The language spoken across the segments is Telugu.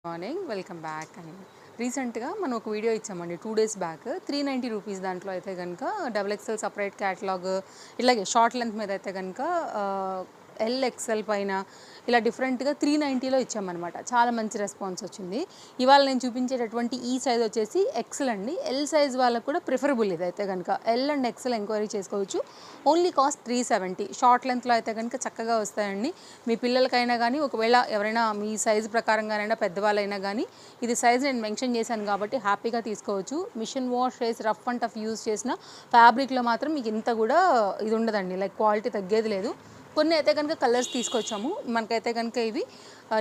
మార్నింగ్ వెల్కమ్ బ్యాక్ అని రీసెంట్గా మనం ఒక వీడియో ఇచ్చామండి 2 days బ్యాక్ 390 రూపీస్ దాంట్లో అయితే కనుక డబుల్ ఎక్సెల్ సపరేట్ క్యాటలాగ్ ఇలాగే షార్ట్ లెంత్ మీద అయితే కనుక ఎల్ ఎక్సెల్ పైన ఇలా డిఫరెంట్గా 390లో ఇచ్చామన్నమాట. చాలా మంచి రెస్పాన్స్ వచ్చింది. ఇవాళ నేను చూపించేటటువంటి ఈ సైజ్ వచ్చేసి ఎక్సెల్ అండి. ఎల్ సైజ్ వాళ్ళకు కూడా ప్రిఫరబుల్ ఇదైతే కనుక ఎల్ అండ్ ఎక్సెల్ ఎంక్వైరీ చేసుకోవచ్చు. Only cost 370. షార్ట్ లెంత్లో అయితే కనుక చక్కగా వస్తాయండి. మీ పిల్లలకైనా కానీ ఒకవేళ ఎవరైనా మీ సైజు ప్రకారంగానైనా పెద్దవాళ్ళైనా కానీ ఇది సైజ్ నేను మెన్షన్ చేశాను కాబట్టి హ్యాపీగా తీసుకోవచ్చు. మిషన్ వాష్ చేసి రఫ్ అండ్ టఫ్ యూజ్ చేసిన ఫ్యాబ్రిక్లో మాత్రం మీకు ఇంత కూడా ఇది ఉండదండి, లైక్ క్వాలిటీ తగ్గేది లేదు. కొన్ని అయితే కనుక కలర్స్ తీసుకొచ్చాము. మనకైతే కనుక ఇవి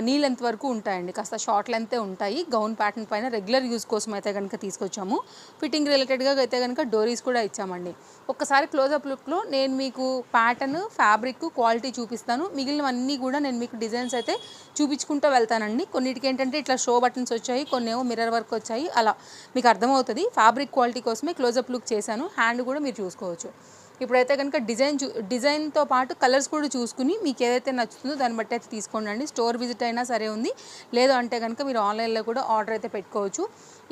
నీ లెంత్ వరకు ఉంటాయండి, కాస్త షార్ట్ లెంతే ఉంటాయి. గౌన్ ప్యాటర్న్ పైన రెగ్యులర్ యూజ్ కోసం అయితే కనుక తీసుకొచ్చాము. ఫిట్టింగ్ రిలేటెడ్గా అయితే కనుక డోరీస్ కూడా ఇచ్చామండి. ఒక్కసారి క్లోజప్ లుక్లో నేను మీకు ప్యాటర్న్, ఫ్యాబ్రిక్, క్వాలిటీ చూపిస్తాను. మిగిలినవన్నీ కూడా నేను మీకు డిజైన్స్ అయితే చూపించుకుంటూ వెళ్తానండి. కొన్నిటికి ఏంటంటే ఇట్లా షో బటన్స్ వచ్చాయి, కొన్ని ఏమో మిర్రర్ వర్క్ వచ్చాయి. అలా మీకు అర్థమవుతుంది. ఫ్యాబ్రిక్ క్వాలిటీ కోసమే క్లోజప్ లుక్ చేశాను. హ్యాండ్ కూడా మీరు చూసుకోవచ్చు. ఇప్పుడైతే కనుక డిజైన్తో పాటు కలర్స్ కూడా చూసుకుని మీకు ఏదైతే నచ్చుతుందో దాన్ని బట్టి అయితే తీసుకోండి అండి. స్టోర్ విజిట్ అయినా సరే ఉంది, లేదు అంటే కనుక మీరు ఆన్లైన్లో కూడా ఆర్డర్ అయితే పెట్టుకోవచ్చు.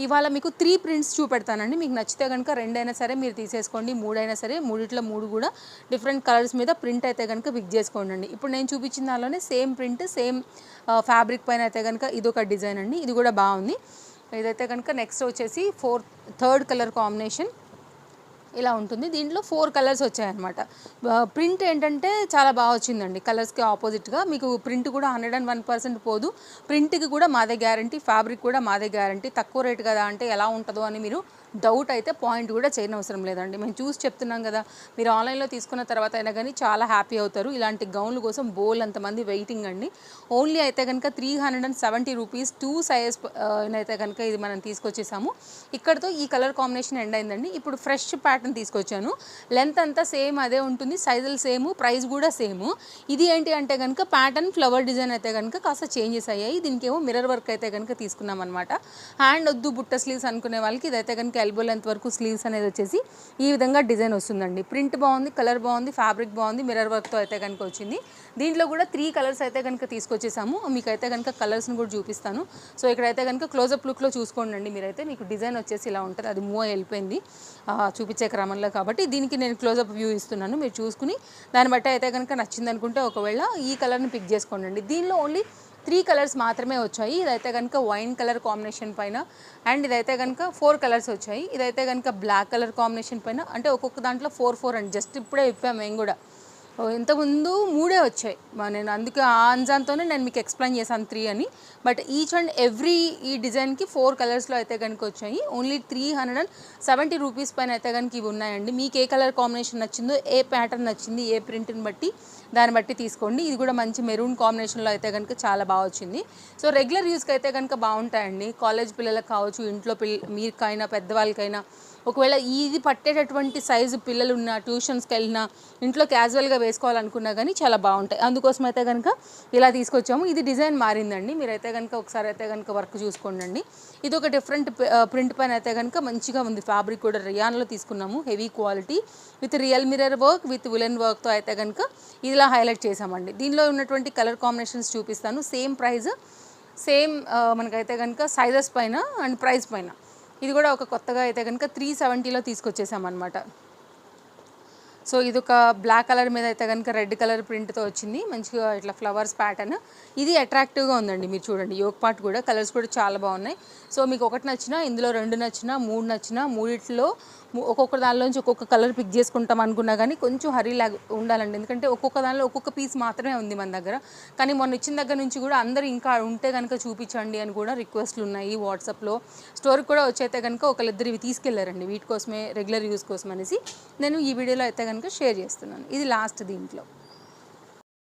ఇవాళ మీకు 3 ప్రింట్స్ చూపెడతానండి. మీకు నచ్చితే కనుక 2 అయినా సరే మీరు తీసేసుకోండి, 3 అయినా సరే. మూడిట్లో 3 కూడా డిఫరెంట్ కలర్స్ మీద ప్రింట్ అయితే కనుక పిక్ చేసుకోండి. ఇప్పుడు నేను చూపించిన దానిలోనే సేమ్ ప్రింట్, సేమ్ ఫ్యాబ్రిక్ పైన అయితే కనుక ఇదొక డిజైన్ అండి. ఇది కూడా బాగుంది. ఇదైతే కనుక నెక్స్ట్ వచ్చేసి థర్డ్ కలర్ కాంబినేషన్ ఇలా ఉంటుంది. దీంట్లో 4 కలర్స్ వచ్చాయన్నమాట. ప్రింట్ ఏంటంటే చాలా బాగా వచ్చిందండి. కలర్స్కి ఆపోజిట్గా మీకు ప్రింట్ కూడా 101% పోదు. ప్రింట్కి కూడా మాదే గ్యారంటీ, ఫ్యాబ్రిక్ కూడా మాదే గ్యారంటీ. తక్కువ రేట్ కదా అంటే ఎలా ఉంటుందో అని మీరు డౌట్ అయితే పాయింట్ కూడా చేయనవసరం లేదండి. మేము చూసి చెప్తున్నాం కదా. మీరు ఆన్లైన్లో తీసుకున్న తర్వాత అయినా కానీ చాలా హ్యాపీ అవుతారు. ఇలాంటి గౌన్ల కోసం బోల్ అంతమంది వెయిటింగ్ అండి. ఓన్లీ అయితే కనుక 370 రూపీస్ 2 సైజ్ అయితే కనుక ఇది మనం తీసుకొచ్చేసాము. ఇక్కడతో ఈ కలర్ కాంబినేషన్ ఎండ్ అయిందండి. ఇప్పుడు ఫ్రెష్ ప్యాటర్న్ తీసుకొచ్చాను. లెంత్ అంతా సేమ్ అదే ఉంటుంది, సైజులు సేమ్, ప్రైస్ కూడా సేమ్. ఇది ఏంటి అంటే కనుక ప్యాటర్న్ ఫ్లవర్ డిజైన్ అయితే కనుక కాస్త చేంజెస్ అయ్యాయి. దీనికి ఏమో మిర్రర్ వర్క్ అయితే కనుక తీసుకున్నాం అనమాట. హ్యాండ్ వద్దు బుట్ట స్లీవ్స్ అనుకునే వాళ్ళకి ఇదైతే కనుక ఎల్బో లెంత్ వరకు స్లీవ్స్ అనేది వచ్చేసి ఈ విధంగా డిజైన్ వస్తుందండి. ప్రింట్ బాగుంది, కలర్ బాగుంది, ఫ్యాబ్రిక్ బాగుంది, మిర్రర్ వర్క్తో అయితే కనుక వచ్చింది. దీంట్లో కూడా 3 కలర్స్ అయితే కనుక తీసుకొచ్చేసాము. మీకు అయితే కనుక కలర్స్ని కూడా చూపిస్తాను. సో ఇక్కడైతే కనుక క్లోజప్ లుక్లో చూసుకోండి. మీరైతే మీకు డిజైన్ వచ్చేసి ఇలా ఉంటుంది. అది మూవ్ వెళ్ళిపోయింది చూపించే క్రమంలో కాబట్టి దీనికి నేను క్లోజప్ వ్యూ ఇస్తున్నాను. మీరు చూసుకుని దాన్ని బట్టి అయితే కనుక నచ్చింది అనుకుంటే ఒకవేళ ఈ కలర్ని పిక్ చేసుకోండి. దీనిలో ఓన్లీ 3 కలర్స్ మాత్రమే వచ్చాయి. ఇదైతే కనుక వైన్ కలర్ కాంబినేషన్ పైన, అండ్ ఇదైతే కనుక 4 కలర్స్ వచ్చాయి. ఇదైతే కనుక బ్లాక్ కలర్ కాంబినేషన్ పైన, అంటే ఒక్కొక్క దాంట్లో 4 అండి. జస్ట్ ఇప్పుడే ఇప్పాము మేము కూడా. ఇంతకుముందు 3 వచ్చాయి. నేను అందుకే ఆ అంజాన్తోనే నేను మీకు ఎక్స్ప్లెయిన్ చేశాను 3 అని. బట్ ఈచ్ అండ్ ఎవ్రీ ఈ డిజైన్కి 4 కలర్స్లో అయితే కనుక వచ్చాయి. ఓన్లీ 370 రూపీస్ పైన అయితే కనుక ఇవి ఉన్నాయండి. మీకు ఏ కలర్ కాంబినేషన్ నచ్చిందో, ఏ ప్యాటర్న్ నచ్చింది, ఏ ప్రింట్ని బట్టి దాన్ని బట్టి తీసుకోండి. ఇది కూడా మంచి మెరూన్ కాంబినేషన్లో అయితే కనుక చాలా బాగా వచ్చింది. సో రెగ్యులర్ యూస్కి అయితే కనుక బాగుంటాయండి. కాలేజ్ పిల్లలకు కావచ్చు, ఇంట్లో మీకైనా పెద్దవాళ్ళకైనా ఒకవేళ ఇది పట్టేటటువంటి సైజు పిల్లలు ఉన్న, ట్యూషన్స్కి వెళ్ళినా, ఇంట్లో క్యాజువల్గా వేసుకోవాలనుకున్నా కానీ చాలా బాగుంటాయి. అందుకోసం అయితే కనుక ఇలా తీసుకొచ్చాము. ఇది డిజైన్ మారిందండి. మీరైతే కనుక ఒకసారి అయితే కనుక వర్క్ చూసుకోండి. ఇది ఒక డిఫరెంట్ ప్రింట్ పైన అయితే కనుక మంచిగా ఉంది. ఫ్యాబ్రిక్ కూడా రియాన్లో తీసుకున్నాము, heavy quality with real mirror work with woollen వర్క్తో అయితే కనుక ఇలా హైలైట్ చేసామండి. దీనిలో ఉన్నటువంటి కలర్ కాంబినేషన్స్ చూపిస్తాను. సేమ్ ప్రైస్, సేమ్ మనకైతే కనుక సైజెస్ పైన అండ్ ప్రైస్ పైన. ఇది కూడా ఒక కొత్తగా అయితే కనుక 370లో తీసుకొచ్చేసామన్నమాట. సో ఇది ఒక బ్లాక్ కలర్ మీద అయితే కనుక రెడ్ కలర్ ప్రింట్తో వచ్చింది. మంచిగా ఇట్లా ఫ్లవర్స్ ప్యాటర్న్. ఇది అట్రాక్టివ్గా ఉందండి. మీరు చూడండి, యోక్ పార్ట్ కూడా కలర్స్ కూడా చాలా బాగున్నాయి. సో మీకు ఒకటి నచ్చినా, ఇందులో 2 నచ్చినా, 3 నచ్చినా, మూడిట్లో ఒక్కొక్క దానిలోంచి ఒక్కొక్క కలర్ పిక్ చేసుకుంటాం అనుకున్నా కానీ కొంచెం హరీలాగా ఉండాలండి. ఎందుకంటే ఒక్కొక్క దానిలో ఒక్కొక్క పీస్ మాత్రమే ఉంది మన దగ్గర. కానీ మొన్న ఇచ్చిన దగ్గర నుంచి కూడా అందరూ ఇంకా ఉంటే కనుక చూపించండి అని కూడా రిక్వెస్ట్లు ఉన్నాయి వాట్సాప్లో. స్టోర్కి కూడా వచ్చైతే కనుక ఒకళ్ళిద్దరు ఇవి తీసుకెళ్లారండి, వీటి కోసమే, రెగ్యులర్ యూస్ కోసం అనేసి. నేను ఈ వీడియోలో అయితే కనుక షేర్ చేస్తున్నాను. ఇది లాస్ట్ దీంట్లో.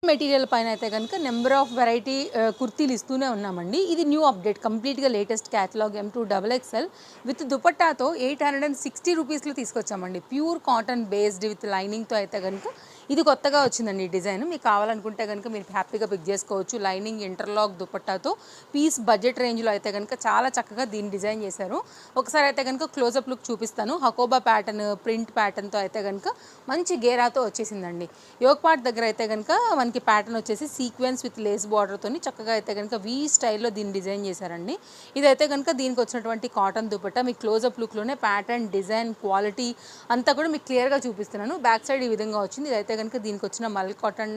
మెటీరియల్ పైన అయితే కనుక నెంబర్ ఆఫ్ వెరైటీ కుర్తీలు ఇస్తూనే ఉన్నామండి. ఇది న్యూ అప్డేట్, కంప్లీట్గా లేటెస్ట్ క్యాటలాగ్ M2XXL విత్ దుపట్టాతో 860 రూపీస్లో తీసుకొచ్చామండి. ప్యూర్ కాటన్ బేస్డ్ విత్ లైనింగ్తో అయితే కనుక ఇది కొత్తగా వచ్చిందండి ఈ డిజైన్. మీకు కావాలనుకుంటే కనుక మీరు హ్యాపీగా పిక్ చేసుకోవచ్చు. లైనింగ్ ఇంటర్లాక్ దుపట్టాతో పీస్ బడ్జెట్ రేంజ్లో అయితే కనుక చాలా చక్కగా దీన్ని డిజైన్ చేశారు. ఒకసారి అయితే కనుక క్లోజప్ లుక్ చూపిస్తాను. హకోబా ప్యాటర్న్, ప్రింట్ ప్యాటర్న్తో అయితే కనుక మంచి గేరాతో వచ్చేసిందండి. యోక్ పార్ట్ దగ్గర అయితే కనుక మనకి ప్యాటర్న్ వచ్చేసి సీక్వెన్స్ విత్ లేస్ బార్డర్తో చక్కగా అయితే కనుక వీ స్టైల్లో దీన్ని డిజైన్ చేశారండి. ఇదైతే కనుక దీనికి వచ్చినటువంటి కాటన్ దుపట్టా. మీకు క్లోజప్ లుక్లోనే ప్యాటర్న్, డిజైన్, క్వాలిటీ అంతా కూడా మీకు క్లియర్గా చూపిస్తున్నాను. బ్యాక్ సైడ్ ఈ విధంగా వచ్చింది. ఇదైతే కనుక దీనికి వచ్చిన మల్ కాటన్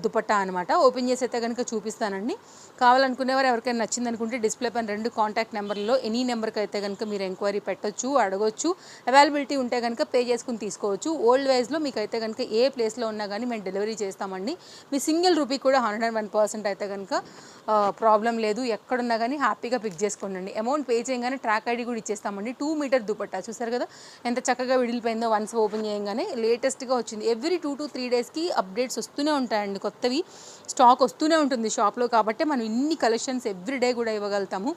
దుపట్టా అనమాట. ఓపెన్ చేసి అయితే కనుక చూపిస్తానండి. కావాలనుకునేవారు ఎవరికైనా నచ్చింది అనుకుంటే డిస్ప్లే పైన 2 కాంటాక్ట్ నెంబర్లో ఎనీ నెంబర్కి అయితే కనుక మీరు ఎంక్వైరీ పెట్టొచ్చు, అడగొచ్చు. అవైలబిలిటీ ఉంటే కనుక పే చేసుకుని తీసుకోవచ్చు. ఓల్డ్ వైజ్లో మీకు అయితే కనుక ఏ ప్లేస్లో ఉన్నా కానీ మేము డెలివరీ చేస్తామండి. మీ సింగిల్ రూపీ కూడా 101% అయితే కనుక ప్రాబ్లం లేదు. ఎక్కడున్నా కానీ హ్యాపీగా పిక్ చేసుకోండి. అమౌంట్ పే చేయగానే ట్రాక్ ఐడి కూడా ఇచ్చేస్తామండి. 2 మీటర్ దుపట్టా చూసారు కదా ఎంత చక్కగా విడిలిపోయిందో. వన్స్ ఓపెన్ చేయగానే లేటెస్ట్గా వచ్చింది. ఎవ్రీ 2 to 3 డేస్కి అప్డేట్స్ వస్తూనే ఉంటాయండి. కొత్తవి స్టాక్ వస్తూనే ఉంటుంది షాప్లో. కాబట్టి మనం ఇన్ని కలెక్షన్స్ ఎవ్రీడే కూడా ఇవ్వగలుగుతాము.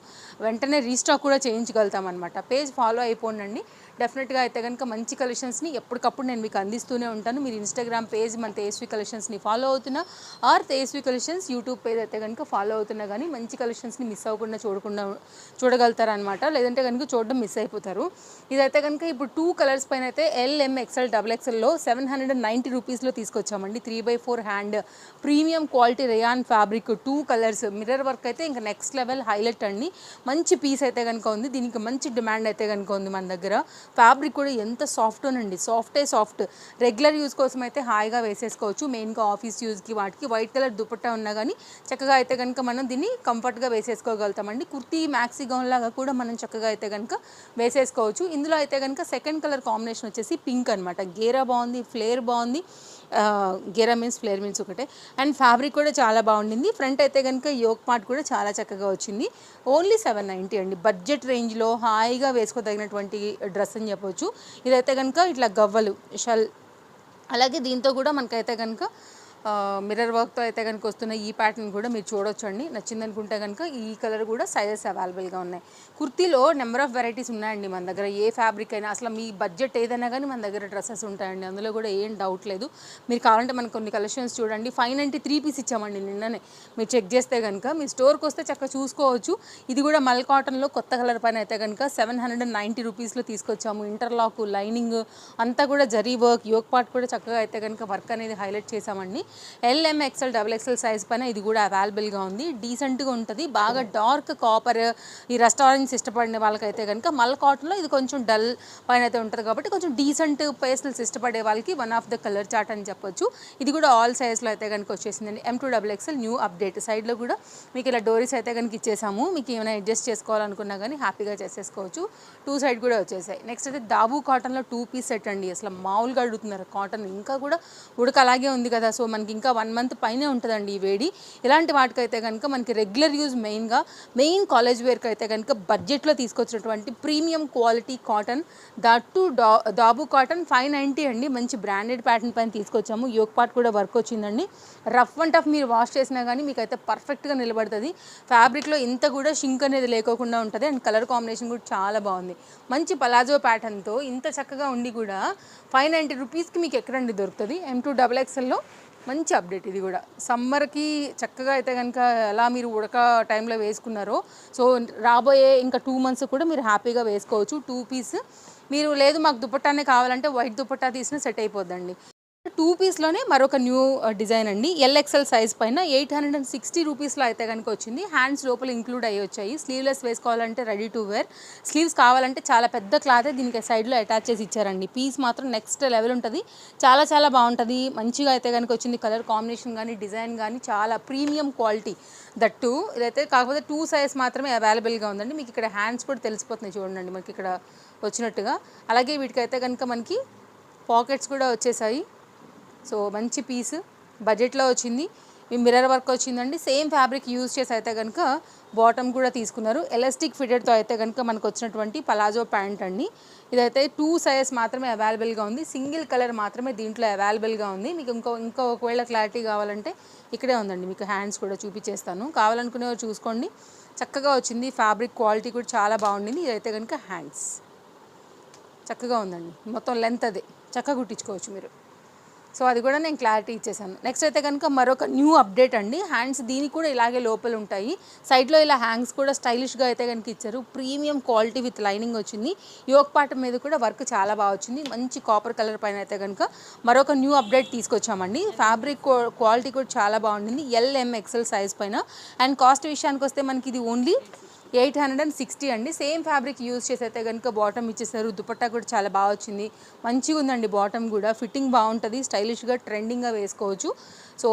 వెంటనే రీస్టాక్ కూడా చేయించగలుగుతాం అనమాట. పేజ్ ఫాలో అయిపోండి. డెఫినెట్గా అయితే కనుక మంచి కలెక్షన్స్ని ఎప్పటికప్పుడు నేను మీకు అందిస్తూనే ఉంటాను. మీరు ఇన్స్టాగ్రామ్ పేజ్ మన తేజస్వి కలెక్షన్స్ని ఫాలో అవుతున్నా or Tejaswi collections YouTube page అయితే కనుక ఫాలో అవుతున్నా కానీ మంచి కలెక్షన్స్ని మిస్ అవ్వకుండా చూడగలుగుతారనమాట. లేదంటే కనుక చూడడం మిస్ అయిపోతారు. ఇదైతే కనుక ఇప్పుడు 2 కలర్స్ పైన అయితే LM XL XXLలో 790 రూపీస్లో తీసుకొచ్చామండి. 3/4 hand premium quality rayon fabric, 2 colours, mirror work అయితే ఇంకా నెక్స్ట్ లెవెల్ హైలైట్ అండి. మంచి పీస్ అయితే కనుక ఉంది. దీనికి మంచి డిమాండ్ అయితే కనుక ఉంది మన దగ్గర. ఫ్యాబ్రిక్ కూడా ఎంత సాఫ్ట్నండి, సాఫ్ట్. రెగ్యులర్ యూజ్ కోసం అయితే హాయిగా వేసేసుకోవచ్చు. మెయిన్గా ఆఫీస్ యూజ్కి వాటికి వైట్ కలర్ దుపట్టా ఉన్నా కానీ చక్కగా అయితే కనుక మనం దీన్ని కంఫర్ట్గా వేసేసుకోగలుగుతామండి. కుర్తీ మ్యాక్సీ గౌన్ లాగా కూడా మనం చక్కగా అయితే కనుక వేసేసుకోవచ్చు. ఇందులో అయితే కనుక సెకండ్ కలర్ కాంబినేషన్ వచ్చేసి పింక్ అనమాట. గేరా బాగుంది, ఫ్లేర్ బాగుంది. గేరా మీన్స్ ఫ్లేర్ మీన్స్ ఒకటే. అండ్ ఫ్యాబ్రిక్ కూడా చాలా బాగుండింది. ఫ్రంట్ అయితే కనుక యోక్ పార్ట్ కూడా చాలా చక్కగా వచ్చింది. ఓన్లీ 790 అండి. బడ్జెట్ రేంజ్లో హాయిగా వేసుకోదగినటువంటి డ్రెస్ అని చెప్పొచ్చు. ఇదైతే కనుక ఇట్లా గవ్వలు షల్, అలాగే దీంతో కూడా మనకైతే కనుక మిర్రర్ వర్క్తో అయితే కనుక వస్తున్న ఈ ప్యాటర్న్ కూడా మీరు చూడొచ్చండి. నచ్చిందనుకుంటే కనుక ఈ కలర్ కూడా సైజెస్ అవైలబుల్గా ఉన్నాయి. కుర్తీలో నెంబర్ ఆఫ్ వెరైటీస్ ఉన్నాయండి మన దగ్గర. ఏ ఫ్యాబ్రిక్ అయినా అసలు మీ బడ్జెట్ ఏదైనా కానీ మన దగ్గర డ్రెస్సెస్ ఉంటాయండి. అందులో కూడా ఏం డౌట్ లేదు. మీరు కావాలంటే మనకు కొన్ని కలెక్షన్స్ చూడండి. 593 పీస్ ఇచ్చామండి నిన్ననే. మీరు చెక్ చేస్తే కనుక మీ స్టోర్కి వస్తే చక్కగా చూసుకోవచ్చు. ఇది కూడా మల్ కాటన్లో కొత్త కలర్ పైన అయితే కనుక 790 రూపీస్లో తీసుకొచ్చాము. ఇంటర్లాక్, లైనింగ్ అంతా కూడా జరీ వర్క్, యోక్ పార్ట్ కూడా చక్కగా అయితే కనుక వర్క్ అనేది హైలైట్ చేసామండి. LM XL XXL సైజ్ పైన ఇది కూడా అవైలబుల్గా ఉంది. డీసెంట్గా ఉంటుంది. బాగా డార్క్ కాపర్, ఈ రెస్టారెంట్స్ ఇష్టపడిన వాళ్ళకైతే కనుక మల్ కాటన్లో ఇది కొంచెం డల్ పైన అయితే ఉంటుంది కాబట్టి కొంచెం డీసెంట్ పేస్టల్స్ ఇష్టపడే వాళ్ళకి one of the colour chart అని చెప్పొచ్చు. ఇది కూడా ఆల్ సైజ్లో అయితే కనుక వచ్చేసిందండి. M2 XXL new update. సైడ్లో కూడా మీకు ఇలా డోరీస్ అయితే కనుక ఇచ్చేసాము. మీకు ఏమైనా అడ్జస్ట్ చేసుకోవాలనుకున్నా కానీ హ్యాపీగా చేసేసుకోవచ్చు. 2 సైడ్ కూడా వచ్చేసాయి. నెక్స్ట్ అయితే దాబూ కాటన్లో 2 పీస్ సెట్ అండి. అసలు మామూలుగా అడుగుతున్నారు. కాటన్ ఇంకా కూడా ఉడక అలాగే ఉంది కదా. సో మనకి ఇంకా 1 మంత్ పైనే ఉంటుందండి ఈ వేడి. ఇలాంటి వాటికైతే కనుక మనకి రెగ్యులర్ యూజ్ మెయిన్ కాలేజ్ వేర్కి అయితే కనుక బడ్జెట్లో తీసుకొచ్చినటువంటి ప్రీమియం క్వాలిటీ కాటన్, దట్టు దాబు కాటన్ 590 అండి. మంచి బ్రాండెడ్ ప్యాటర్న్ పైన తీసుకొచ్చాము. యోక్ పార్ట్ కూడా వర్క్ వచ్చిందండి. రఫ్ అండ్ టఫ్ మీరు వాష్ చేసినా కానీ మీకు అయితే పర్ఫెక్ట్గా నిలబడుతుంది. ఫ్యాబ్రిక్లో ఇంత కూడా షింక్ అనేది లేకోకుండా ఉంటుంది. అండ్ కలర్ కాంబినేషన్ కూడా చాలా బాగుంది. మంచి పలాజో ప్యాటర్న్తో ఇంత చక్కగా ఉండి కూడా 590 రూపీస్కి మీకు ఎక్కడండి దొరుకుతుంది. M2 XXLలో మంచి అప్డేట్. ఇది కూడా సమ్మర్కి చక్కగా అయితే కనుక ఎలా మీరు ఉడక టైంలో వేసుకున్నారో సో రాబోయే ఇంకా 2 మంత్స్ కూడా మీరు హ్యాపీగా వేసుకోవచ్చు. 2 పీస్. మీరు లేదు మాకు దుపట్టానే కావాలంటే వైట్ దుపట్టా తీసినా సెట్ అయిపోద్దండి. 2 పీస్లోనే మరొక న్యూ డిజైన్ అండి. LXL సైజ్ పైన 860 రూపీస్లో అయితే కనుక వచ్చింది. హ్యాండ్స్ లోపల ఇంక్లూడ్ అయ్యి వచ్చాయి. స్లీవ్లెస్ వేసుకోవాలంటే రెడీ టు వేర్. స్లీవ్స్ కావాలంటే చాలా పెద్ద క్లాతే దీనికి సైడ్లో అటాచ్ చేసి ఇచ్చారండి. పీస్ మాత్రం నెక్స్ట్ లెవెల్ ఉంటుంది. చాలా బాగుంటుంది. మంచిగా అయితే కనుక వచ్చింది. కలర్ కాంబినేషన్ కానీ డిజైన్ కానీ చాలా ప్రీమియం క్వాలిటీ. దట్టు ఇదైతే కాకపోతే 2 సైజ్ మాత్రమే అవైలబుల్గా ఉందండి. మీకు ఇక్కడ హ్యాండ్స్ కూడా తెలిసిపోతున్నాయి చూడండి మనకి ఇక్కడ వచ్చినట్టుగా. అలాగే వీటికైతే కనుక మనకి పాకెట్స్ కూడా వచ్చేసాయి. సో మంచి పీస్ బడ్జెట్లో వచ్చింది. మీ మిర్రర్ వర్క్ వచ్చిందండి. సేమ్ ఫ్యాబ్రిక్ యూజ్ చేసి అయితే కనుక బాటమ్ కూడా తీసుకున్నారు. ఎలాస్టిక్ ఫిటెడ్తో అయితే కనుక మనకు వచ్చినటువంటి పలాజో ప్యాంట్ అండి. ఇదైతే 2 సైజ్ మాత్రమే అవైలబుల్గా ఉంది. సింగిల్ కలర్ మాత్రమే దీంట్లో అవైలబుల్గా ఉంది. మీకు ఇంకా ఒకవేళ క్లారిటీ కావాలంటే ఇక్కడే ఉందండి. మీకు హ్యాండ్స్ కూడా చూపించేస్తాను. కావాలనుకునేవారు చూసుకోండి. చక్కగా వచ్చింది. ఫ్యాబ్రిక్ క్వాలిటీ కూడా చాలా బాగుండింది. ఇదైతే కనుక హ్యాండ్స్ చక్కగా ఉందండి. మొత్తం లెంత్ అదే చక్కగా కుట్టించుకోవచ్చు మీరు. సో అది కూడా నేను క్లారిటీ ఇచ్చేసాను. నెక్స్ట్ అయితే కనుక మరొక న్యూ అప్డేట్ అండి. హ్యాండ్స్ దీనికి కూడా ఇలాగే లోపల ఉంటాయి. సైడ్లో ఇలా హ్యాంగ్స్ కూడా స్టైలిష్గా అయితే కనుక ఇచ్చారు. ప్రీమియం క్వాలిటీ విత్ లైనింగ్ వచ్చింది. యోక్ పార్ట్ మీద కూడా వర్క్ చాలా బాగా వచ్చింది. మంచి కాపర్ కలర్ పైన అయితే కనుక మరొక న్యూ అప్డేట్ తీసుకొచ్చామండి. ఫ్యాబ్రిక్ క్వాలిటీ కూడా చాలా బాగుంటుంది. LMXL సైజ్ పైన. అండ్ కాస్ట్ విషయానికి వస్తే మనకి ఇది ఓన్లీ 860 అండి. సేమ్ ఫ్యాబ్రిక్ యూజ్ చేసి అయితే కనుక బాటమ్ ఇచ్చేసారు. దుపట్టా కూడా చాలా బాగా వచ్చింది. మంచిగా ఉందండి బాటమ్ కూడా. ఫిట్టింగ్ బాగుంటుంది. స్టైలిష్గా ట్రెండింగ్గా వేసుకోవచ్చు. సో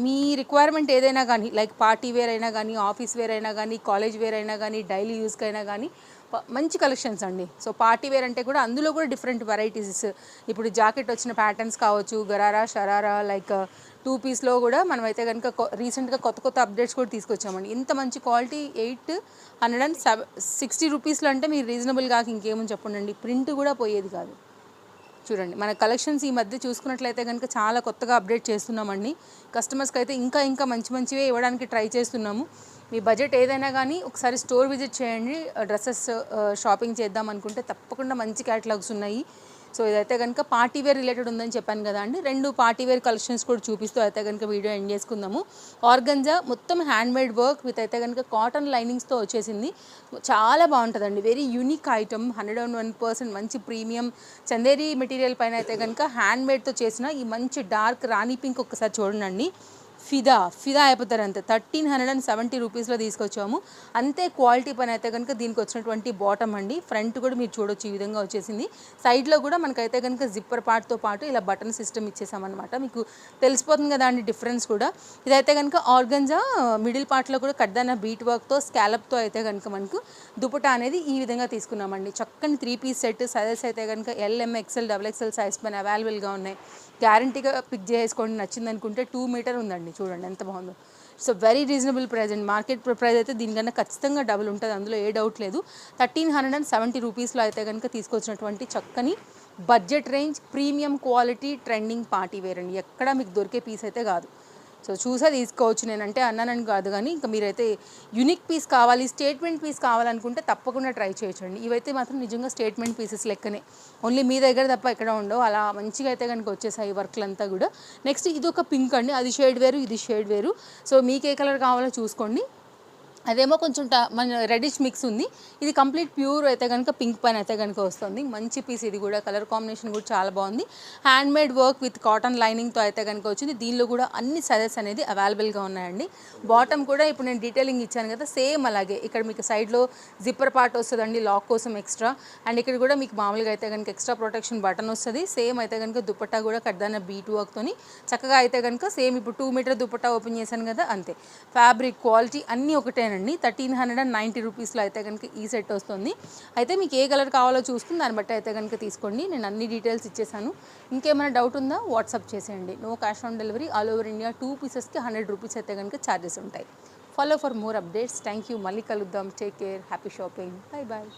మీ రిక్వైర్మెంట్ ఏదైనా కానీ లైక్ పార్టీ వేర్ అయినా కానీ, ఆఫీస్ వేర్ అయినా కానీ, కాలేజ్ వేర్ అయినా కానీ, డైలీ యూస్కి అయినా కానీ మంచి కలెక్షన్స్ అండి. సో పార్టీ వేర్ అంటే కూడా అందులో కూడా డిఫరెంట్ వెరైటీస్, ఇప్పుడు జాకెట్ వచ్చిన ప్యాటర్న్స్ కావచ్చు, గరారా షరారా లైక్ 2 పీస్లో కూడా మనమైతే కనుక రీసెంట్గా కొత్త అప్డేట్స్ కూడా తీసుకొచ్చామండి. ఇంత మంచి క్వాలిటీ 860 రూపీస్లో అంటే మీరు రీజనబుల్గా ఇంకేమని చెప్పండి. ప్రింట్ కూడా పోయేది కాదు. చూడండి మన కలెక్షన్స్ ఈ మధ్య చూసుకున్నట్లయితే కనుక చాలా కొత్తగా అప్డేట్ చేస్తున్నామండి. కస్టమర్స్కి అయితే ఇంకా మంచివే ఇవ్వడానికి ట్రై చేస్తున్నాము. మీ బడ్జెట్ ఏదైనా కానీ ఒకసారి స్టోర్ విజిట్ చేయండి. డ్రెస్సెస్ షాపింగ్ చేద్దాం అనుకుంటే తప్పకుండా మంచి క్యాటలాగ్స్ ఉన్నాయి. సో ఇదైతే కనుక పార్టీ వేర్ రిలేటెడ్ ఉందని చెప్పాను కదా అండి. 2 పార్టీ వేర్ కలెక్షన్స్ కూడా చూపిస్తూ అయితే కనుక వీడియో ఎండ్ చేసుకుందాము. ఆర్గంజా మొత్తం హ్యాండ్మేడ్ వర్క్ విత్ అయితే కనుక కాటన్ లైనింగ్స్తో వచ్చేసింది. చాలా బాగుంటుందండి. Very unique item. 101% మంచి ప్రీమియం చందేరి మెటీరియల్ పైన అయితే కనుక హ్యాండ్మేడ్తో చేసిన ఈ మంచి డార్క్ రాణి పింక్ ఒక్కసారి చూడండి. ఫిదా అయిపోతారు అంతే. 1370 రూపీస్లో తీసుకొచ్చాము. అంతే క్వాలిటీ పని అయితే కనుక దీనికి వచ్చినటువంటి బాటమ్ అండి. ఫ్రంట్ కూడా మీరు చూడొచ్చు ఈ విధంగా వచ్చేసింది. సైడ్లో కూడా మనకైతే కనుక జిప్పర్ పార్ట్తో పాటు ఇలా బటన్ సిస్టమ్ ఇచ్చేసామన్నమాట. మీకు తెలిసిపోతుంది కదా అండి డిఫరెన్స్ కూడా. ఇదైతే కనుక ఆర్గంజా మిడిల్ పార్ట్లో కూడా కడ్దాన బీట్ వర్క్తో స్కాలప్తో అయితే కనుక మనకు దుపట్టా అనేది ఈ విధంగా తీసుకున్నామండి. చక్కని 3 పీస్ సెట్. సైజెస్ అయితే కనుక LMXL XXL సైజ్ పైన అవైలబుల్గా ఉన్నాయి. గ్యారంటీగా పిక్ చేసుకోండి. నచ్చింది అనుకుంటే 2 మీటర్ ఉందండి. చూడండి ఎంత బాగుందో. సో వెరీ రీజనబుల్ ప్రైస్ అండి. మార్కెట్ ప్రైస్ అయితే దీనికన్నా ఖచ్చితంగా డబుల్ ఉంటుంది, అందులో ఏ డౌట్ లేదు. 1370 రూపీస్లో అయితే కనుక తీసుకొచ్చినటువంటి చక్కని budget range premium quality trending party wear అండి. ఎక్కడ మీకు దొరికే పీస్ అయితే కాదు. సో చూసే తీసుకోవచ్చు. నేనంటే అన్నానని కాదు, కానీ ఇంకా మీరైతే యూనిక్ పీస్ కావాలి, స్టేట్మెంట్ పీస్ కావాలనుకుంటే తప్పకుండా ట్రై చేయొచ్చండి. ఇవైతే మాత్రం నిజంగా స్టేట్మెంట్ పీసెస్ లెక్కనే. ఓన్లీ మీ దగ్గర తప్ప ఎక్కడ ఉండవు. అలా మంచిగా అయితే కనుక వచ్చేసాయి వర్క్లు అంతా కూడా. నెక్స్ట్ ఇది ఒక పింక్ అండి. అది షేడ్ వేరు, ఇది షేడ్ వేరు. సో మీకు ఏ కలర్ కావాలో చూసుకోండి. అదేమో కొంచెం మన రెడిష్ మిక్స్ ఉంది. ఇది కంప్లీట్ ప్యూర్ అయితే కనుక పింక్ పైన అయితే కనుక వస్తుంది. మంచి పీస్ ఇది కూడా. కలర్ కాంబినేషన్ కూడా చాలా బాగుంది. హ్యాండ్మేడ్ వర్క్ విత్ కాటన్ లైనింగ్తో అయితే కనుక వచ్చింది. దీనిలో కూడా అన్ని సైజెస్ అనేది అవైలబుల్గా ఉన్నాయండి. బాటమ్ కూడా ఇప్పుడు నేను డీటెయిలింగ్ ఇచ్చాను కదా, సేమ్ అలాగే ఇక్కడ మీకు సైడ్లో జిప్పర్ పార్ట్ వస్తుందండి లాక్ కోసం ఎక్స్ట్రా. అండ్ ఇక్కడ కూడా మీకు మామూలుగా అయితే కనుక ఎక్స్ట్రా ప్రొటెక్షన్ బటన్ వస్తుంది. సేమ్ అయితే కనుక దుపట్టా కూడా కడ్దాన బీట్ వర్క్తోని చక్కగా అయితే కనుక సేమ్ ఇప్పుడు 2 మీటర్ దుపట్టా ఓపెన్ చేశాను కదా అంతే. ఫ్యాబ్రిక్ క్వాలిటీ అన్నీ ఒకటేనండి. 1390 రూపీస్లో అయితే కనుక ఈ సెట్ వస్తుంది. అయితే మీకు ఏ కలర్ కావాలో చూసుకుని దాన్ని బట్టి అయితే కనుక తీసుకోండి. నేను అన్ని డీటెయిల్స్ ఇచ్చేసాను. ఇంకేమైనా డౌట్ ఉందా వాట్సాప్ చేసేయండి. No cash on delivery. All over India 2 పీసెస్కి 100 రూపీస్ అయితే కనుక ఛార్జెస్ ఉంటాయి. Follow for more updates. Thank you. మళ్ళీ కలుద్దాం. Take care. Happy shopping. Bye bye.